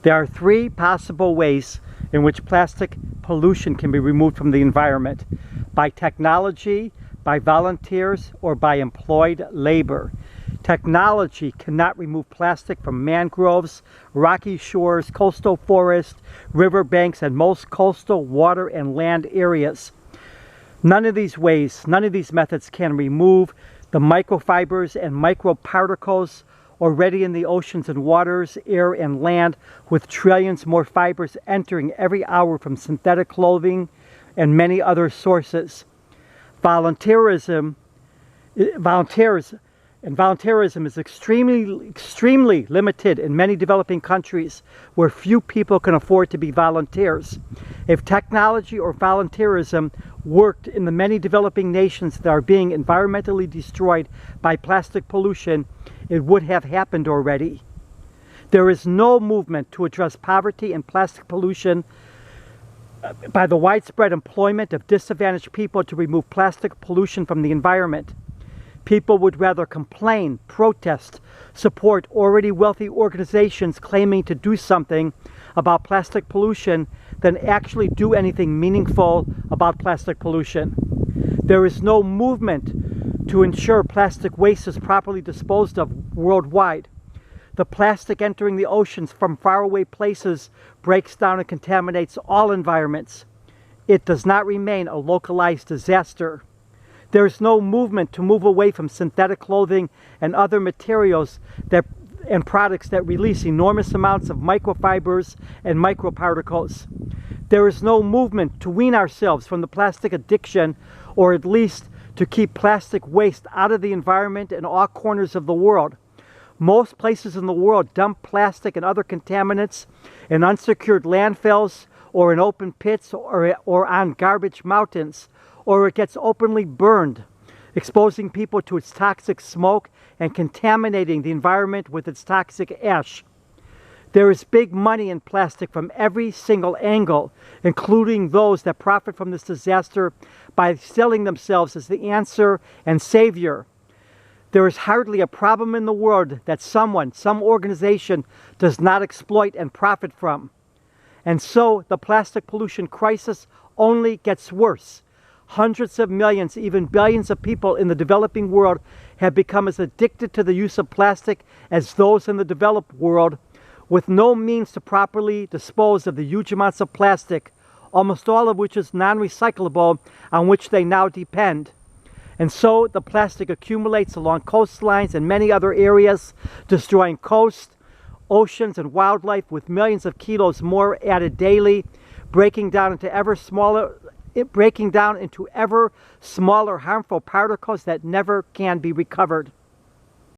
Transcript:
There are three possible ways in which plastic pollution can be removed from the environment: by technology, by volunteers, or by employed labor. Technology cannot remove plastic from mangroves, rocky shores, coastal forests, riverbanks, and most coastal water and land areas. None of these methods can remove the microfibers and microparticles already in the oceans and waters, air and land, with trillions more fibers entering every hour from synthetic clothing and many other sources. Volunteerism is extremely limited in many developing countries where few people can afford to be volunteers. If technology or volunteerism worked in the many developing nations that are being environmentally destroyed by plastic pollution, it would have happened already. There is no movement to address poverty and plastic pollution by the widespread employment of disadvantaged people to remove plastic pollution from the environment. People would rather complain, protest, support already wealthy organizations claiming to do something about plastic pollution than actually do anything meaningful about plastic pollution. There is no movement to ensure plastic waste is properly disposed of worldwide. The plastic entering the oceans from faraway places breaks down and contaminates all environments. It does not remain a localized disaster. There is no movement to move away from synthetic clothing and other materials and products that release enormous amounts of microfibers and microparticles. There is no movement to wean ourselves from the plastic addiction, or at least to keep plastic waste out of the environment in all corners of the world. Most places in the world dump plastic and other contaminants in unsecured landfills or in open pits or on garbage mountains, or it gets openly burned, exposing people to its toxic smoke and contaminating the environment with its toxic ash. There is big money in plastic from every single angle, including those that profit from this disaster by selling themselves as the answer and savior. There is hardly a problem in the world that some organization does not exploit and profit from. And so the plastic pollution crisis only gets worse. Hundreds of millions, even billions of people in the developing world have become as addicted to the use of plastic as those in the developed world, with no means to properly dispose of the huge amounts of plastic, almost all of which is non-recyclable, on which they now depend. And so the plastic accumulates along coastlines and many other areas, destroying coast, oceans, and wildlife, with millions of kilos more added daily, breaking down into ever smaller harmful particles that never can be recovered.